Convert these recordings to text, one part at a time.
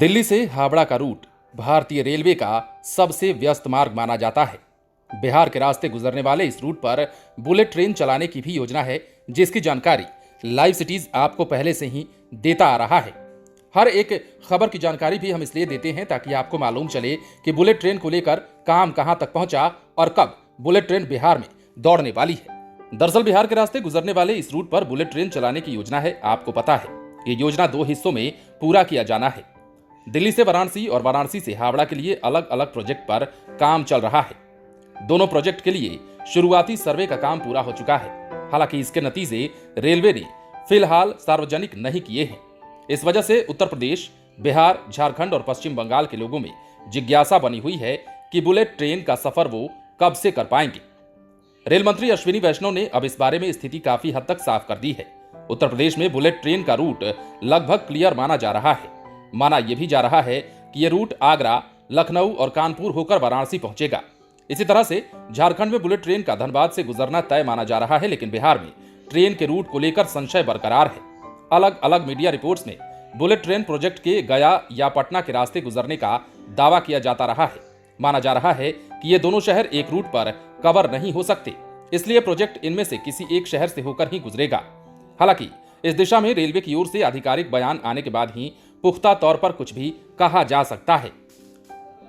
दिल्ली से हावड़ा का रूट भारतीय रेलवे का सबसे व्यस्त मार्ग माना जाता है। बिहार के रास्ते गुजरने वाले इस रूट पर बुलेट ट्रेन चलाने की भी योजना है, जिसकी जानकारी लाइव सिटीज आपको पहले से ही देता आ रहा है। हर एक खबर की जानकारी भी हम इसलिए देते हैं ताकि आपको मालूम चले कि बुलेट ट्रेन को लेकर काम कहां तक पहुंचा और कब बुलेट ट्रेन बिहार में दौड़ने वाली है। दरअसल बिहार के रास्ते गुजरने वाले इस रूट पर बुलेट ट्रेन चलाने की योजना है। आपको पता है, ये योजना 2 हिस्सों में पूरा किया जाना है। दिल्ली से वाराणसी और वाराणसी से हावड़ा के लिए अलग अलग प्रोजेक्ट पर काम चल रहा है। दोनों प्रोजेक्ट के लिए शुरुआती सर्वे का काम पूरा हो चुका है। हालांकि इसके नतीजे रेलवे ने फिलहाल सार्वजनिक नहीं किए हैं। इस वजह से उत्तर प्रदेश, बिहार, झारखंड और पश्चिम बंगाल के लोगों में जिज्ञासा बनी हुई है कि बुलेट ट्रेन का सफर वो कब से कर पाएंगे। रेल मंत्री अश्विनी वैष्णव ने अब इस बारे में स्थिति काफी हद तक साफ कर दी है। उत्तर प्रदेश में बुलेट ट्रेन का रूट लगभग क्लियर माना जा रहा है। माना यह भी जा रहा है कि यह रूट आगरा, लखनऊ और कानपुर होकर वाराणसी पहुंचेगा। इसी तरह से झारखंड में बुलेट ट्रेन का धनबाद से गुजरना तय माना जा रहा है, लेकिन बिहार में ट्रेन के रूट को लेकर संशय बरकरार है। अलग अलग मीडिया रिपोर्ट्स में बुलेट ट्रेन प्रोजेक्ट के गया या पटना के रास्ते गुजरने का दावा किया जाता रहा है। माना जा रहा है कि ये दोनों शहर एक रूट पर कवर नहीं हो सकते, इसलिए प्रोजेक्ट इनमें से किसी एक शहर से होकर ही गुजरेगा। हालांकि इस दिशा में रेलवे की ओर से आधिकारिक बयान आने के बाद ही पुख्ता तौर पर कुछ भी कहा जा सकता है।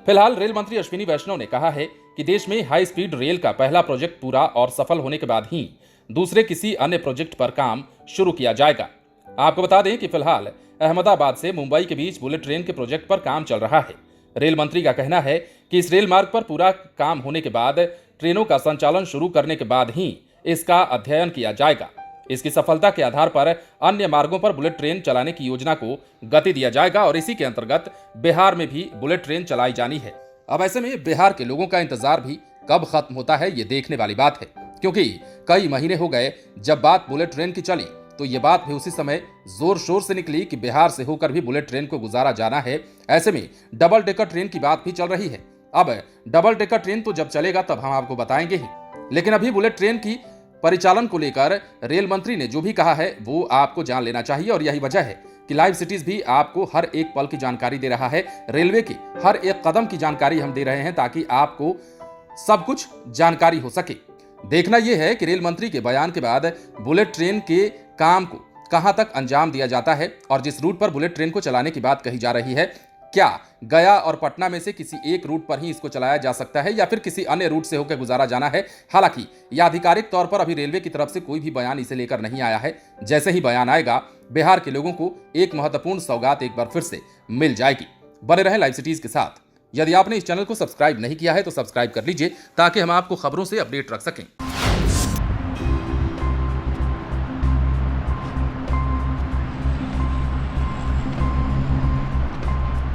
फिलहाल रेल मंत्री अश्विनी वैष्णव ने कहा है कि देश में हाई स्पीड रेल का पहला प्रोजेक्ट पूरा और सफल होने के बाद ही दूसरे किसी अन्य प्रोजेक्ट पर काम शुरू किया जाएगा। आपको बता दें कि फिलहाल अहमदाबाद से मुंबई के बीच बुलेट ट्रेन के प्रोजेक्ट पर काम चल रहा है। रेल मंत्री का कहना है कि इस रेल मार्ग पर पूरा काम होने के बाद ट्रेनों का संचालन शुरू करने के बाद ही इसका अध्ययन किया जाएगा। इसकी सफलता के आधार पर अन्य मार्गों पर बुलेट ट्रेन चलाने की योजना को गति दिया जाएगा और इसी के अंतर्गत बिहार में भी बुलेट ट्रेन चलाई जानी है। अब ऐसे में बिहार के लोगों का इंतजार भी कब खत्म होता है, ये देखने वाली बात है, क्योंकि कई महीने हो गए जब बात बुलेट ट्रेन की चली तो ये बात भी उसी समय जोर शोर से निकली कि बिहार से होकर भी बुलेट ट्रेन को गुजारा जाना है। ऐसे में डबल डेकर ट्रेन की बात भी चल रही है। अब डबल डेकर ट्रेन तो जब चलेगा तब हम आपको बताएंगे ही, लेकिन अभी बुलेट ट्रेन की परिचालन को लेकर रेल मंत्री ने जो भी कहा है वो आपको जान लेना चाहिए और यही वजह है कि लाइव सिटीज भी आपको हर एक पल की जानकारी दे रहा है। रेलवे की हर एक कदम की जानकारी हम दे रहे हैं ताकि आपको सब कुछ जानकारी हो सके। देखना यह है कि रेल मंत्री के बयान के बाद बुलेट ट्रेन के काम को कहां तक अंजाम दिया जाता है और जिस रूट पर बुलेट ट्रेन को चलाने की बात कही जा रही है, क्या गया और पटना में से किसी एक रूट पर ही इसको चलाया जा सकता है या फिर किसी अन्य रूट से होकर गुजारा जाना है। हालांकि यह आधिकारिक तौर पर अभी रेलवे की तरफ से कोई भी बयान इसे लेकर नहीं आया है। जैसे ही बयान आएगा, बिहार के लोगों को एक महत्वपूर्ण सौगात एक बार फिर से मिल जाएगी। बने रहें लाइव सिटीज के साथ। यदि आपने इस चैनल को सब्सक्राइब नहीं किया है तो सब्सक्राइब कर लीजिए ताकि हम आपको खबरों से अपडेट रख सकें।